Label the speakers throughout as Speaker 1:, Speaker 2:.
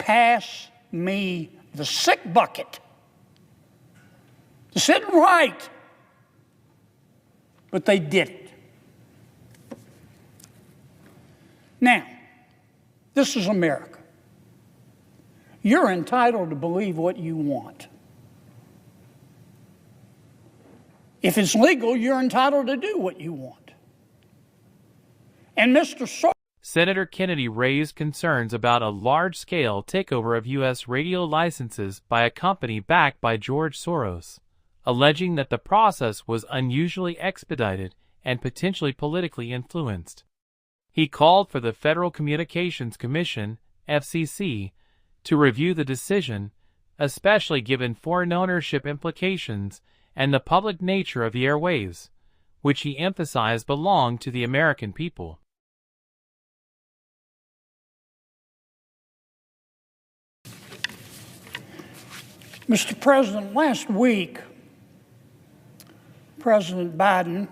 Speaker 1: pass me the sick bucket. This isn't right. But they did it. Now, this is America. You're entitled to believe what you want. If it's legal, you're entitled to do what you want. And
Speaker 2: Senator Kennedy raised concerns about a large-scale takeover of U.S. radio licenses by a company backed by George Soros, alleging that the process was unusually expedited and potentially politically influenced. He called for the Federal Communications Commission, FCC, to review the decision, especially given foreign ownership implications and the public nature of the airwaves, which he emphasized belong to the American people.
Speaker 1: Mr. President, last week, President Biden,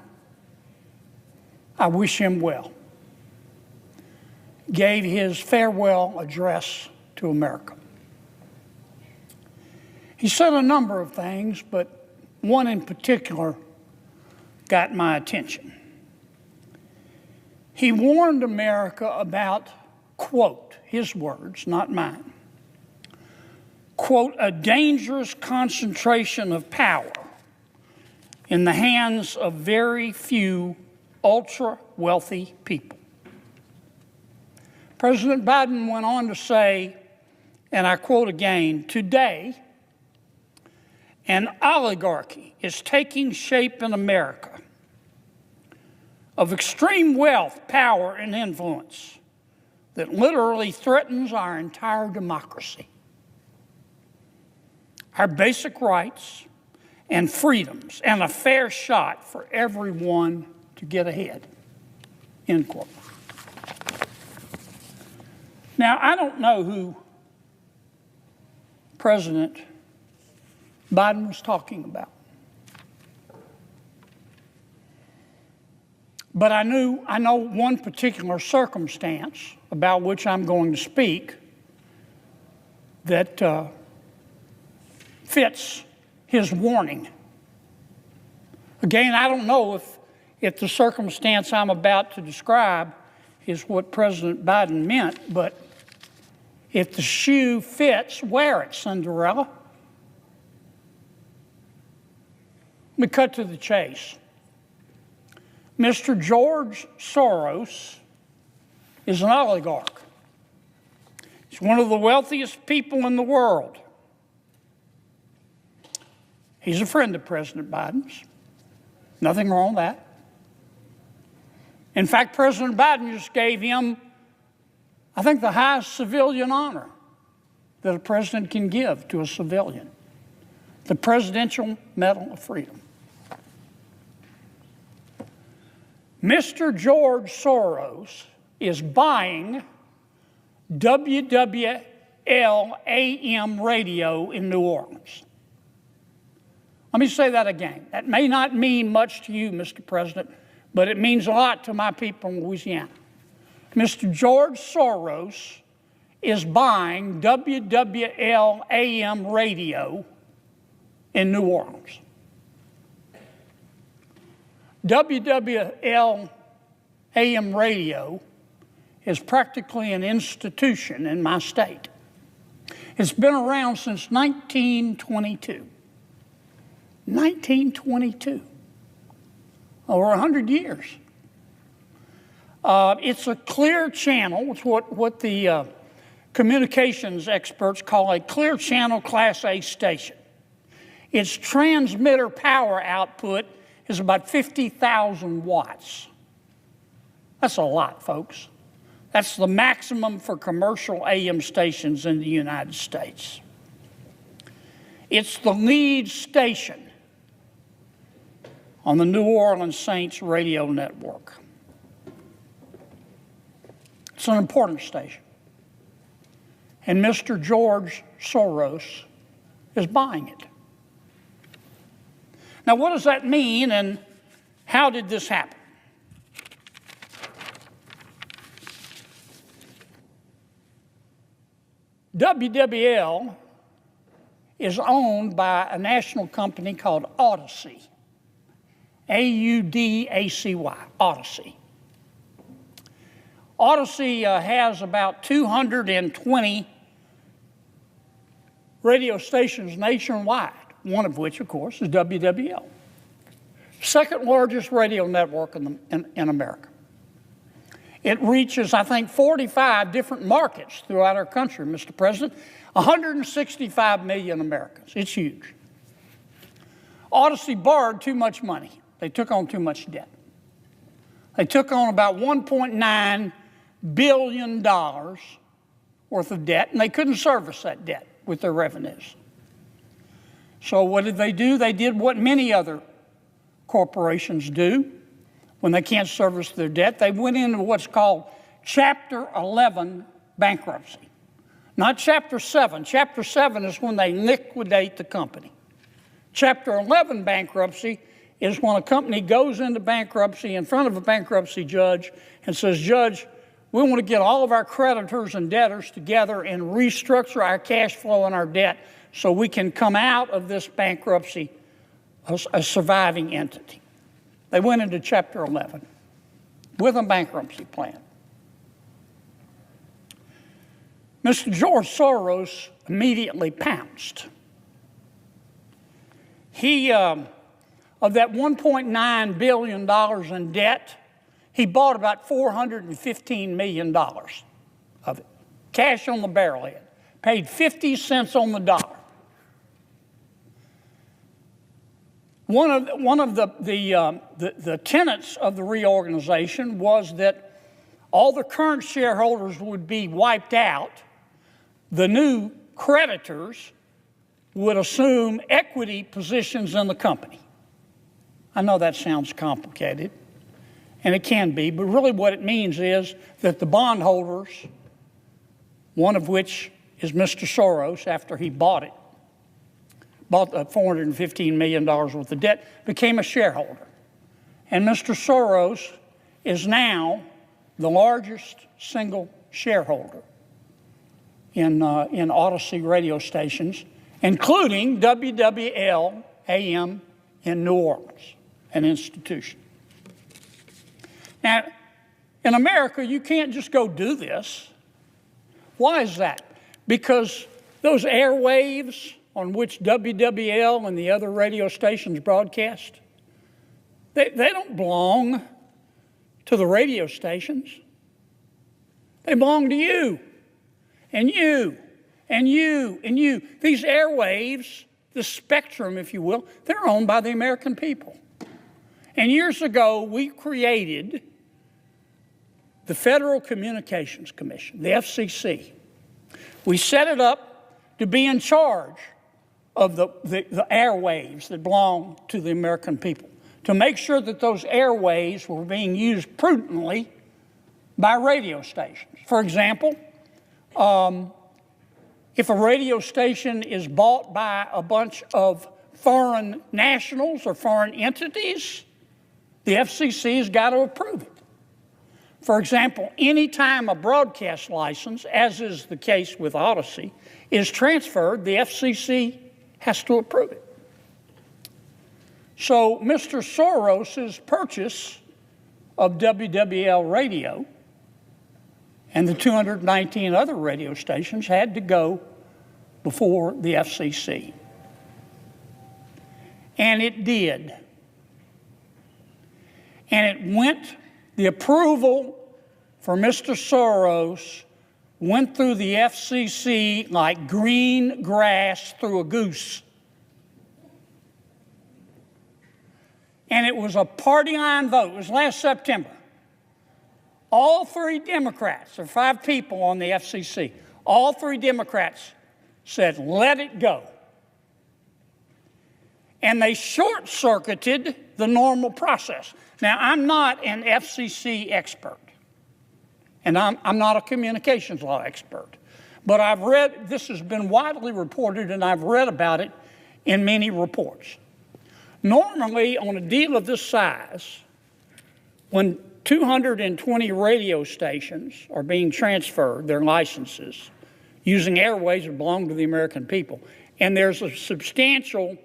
Speaker 1: I wish him well, gave his farewell address to America. He said a number of things, but one in particular got my attention. He warned America about, quote, his words, not mine, quote, a dangerous concentration of power in the hands of very few ultra-wealthy people. President Biden went on to say, and I quote again, today, an oligarchy is taking shape in America of extreme wealth, power, and influence that literally threatens our entire democracy, our basic rights and freedoms, and a fair shot for everyone to get ahead, end quote. Now, I don't know who President Biden was talking about. But I know one particular circumstance about which I'm going to speak that fits his warning. Again, I don't know if the circumstance I'm about to describe is what President Biden meant, but if the shoe fits, wear it, Cinderella. Let me cut to the chase. Mr. George Soros is an oligarch. He's one of the wealthiest people in the world. He's a friend of President Biden's. Nothing wrong with that. In fact, President Biden just gave him, I think, the highest civilian honor that a president can give to a civilian, the Presidential Medal of Freedom. Mr. George Soros is buying WWL AM radio in New Orleans. Let me say that again. That may not mean much to you, Mr. President, but it means a lot to my people in Louisiana. Mr. George Soros is buying WWL AM radio in New Orleans. WWL AM radio is practically an institution in my state. It's been around since 1922. 1922. Over 100 years. It's a clear channel. It's what the communications experts call a clear channel Class A station. Its transmitter power output is about 50,000 watts. That's a lot, folks. That's the maximum for commercial AM stations in the United States. It's the lead station on the New Orleans Saints radio network. It's an important station. And Mr. George Soros is buying it. Now, what does that mean, and how did this happen? WWL is owned by a national company called Odyssey, A-U-D-A-C-Y, Odyssey. Odyssey has about 220 radio stations nationwide, one of which, of course, is WWL. Second largest radio network in America. It reaches, I think, 45 different markets throughout our country, Mr. President. 165 million Americans. It's huge. Odyssey borrowed too much money. They took on too much debt. They took on about $1.9 billion worth of debt, and they couldn't service that debt with their revenues. So what did they do? They did what many other corporations do when they can't service their debt. They went into what's called Chapter 11 bankruptcy. Not Chapter 7. Chapter 7 is when they liquidate the company. Chapter 11 bankruptcy is when a company goes into bankruptcy in front of a bankruptcy judge and says, Judge, we want to get all of our creditors and debtors together and restructure our cash flow and our debt so we can come out of this bankruptcy a surviving entity. They went into Chapter 11 with a bankruptcy plan. Mr. George Soros immediately pounced. He, of that $1.9 billion in debt, he bought about $415 million of it, cash on the barrelhead, paid 50 cents on the dollar. One of the tenets of the reorganization was that all the current shareholders would be wiped out. The new creditors would assume equity positions in the company. I know that sounds complicated, and it can be, but really what it means is that the bondholders, one of which is Mr. Soros after he bought the $415 million worth of debt, became a shareholder. And Mr. Soros is now the largest single shareholder in Odyssey radio stations, including WWL AM in New Orleans, an institution. Now, in America, you can't just go do this. Why is that? Because those airwaves on which WWL and the other radio stations broadcast, they don't belong to the radio stations. They belong to you, and you, and you, and you. These airwaves, the spectrum, if you will, they're owned by the American people. And years ago, we created the Federal Communications Commission, the FCC. We set it up to be in charge of the airwaves that belong to the American people, to make sure that those airwaves were being used prudently by radio stations. For example, if a radio station is bought by a bunch of foreign nationals or foreign entities, the FCC has got to approve it. For example, anytime a broadcast license, as is the case with Odyssey, is transferred, the FCC has to approve it. So Mr. Soros's purchase of WWL radio and the 219 other radio stations had to go before the FCC. And it did. And it went, the approval for Mr. Soros went through the FCC like green grass through a goose. And it was a party line vote. It was last September. All three Democrats, there are 5 people on the FCC, all 3 Democrats said, let it go. And they short-circuited the normal process. Now, I'm not an FCC expert, and I'm not a communications law expert, but I've read, this has been widely reported, and I've read about it in many reports. Normally, on a deal of this size, when 220 radio stations are being transferred, their licenses, using airways that belong to the American people. And there's a substantial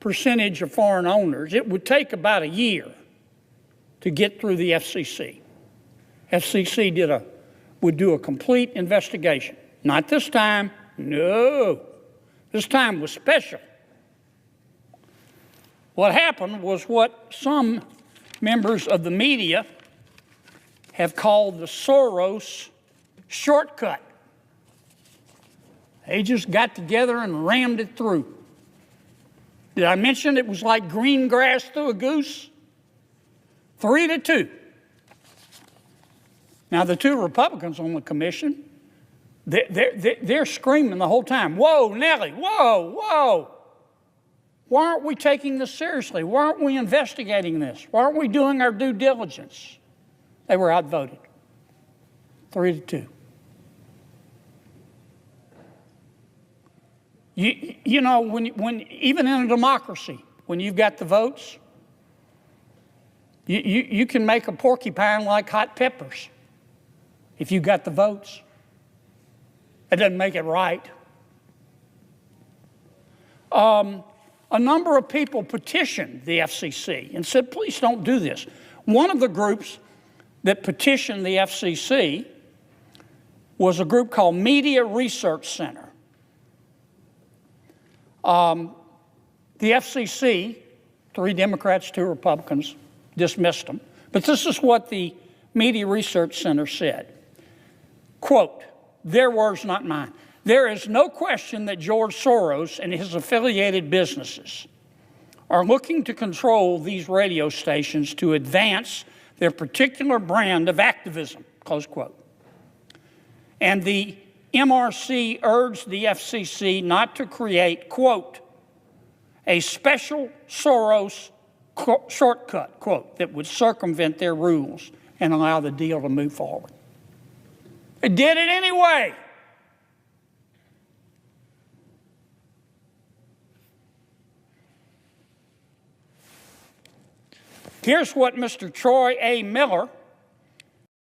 Speaker 1: percentage of foreign owners. It would take about a year to get through the FCC. FCC would do a complete investigation. Not this time, no. This time was special. What happened was what some members of the media have called the Soros shortcut. They just got together and rammed it through. Did I mention it was like green grass through a goose? 3-2. Now, the two Republicans on the commission, they're screaming the whole time, whoa, Nellie, whoa, whoa. Why aren't we taking this seriously? Why aren't we investigating this? Why aren't we doing our due diligence? They were outvoted, 3-2. You know, when even in a democracy, when you've got the votes, you can make a porcupine like hot peppers if you've got the votes. It doesn't make it right. A number of people petitioned the FCC and said, please don't do this. One of the groups that petitioned the FCC was a group called Media Research Center. The FCC, 3 Democrats, 2 Republicans, dismissed them. But this is what the Media Research Center said. Quote, their words, not mine. There is no question that George Soros and his affiliated businesses are looking to control these radio stations to advance their particular brand of activism, close quote. And the MRC urged the FCC not to create, quote, a special Soros shortcut, quote, that would circumvent their rules and allow the deal to move forward. They did it anyway. Here's what Mr. Troy A. Miller,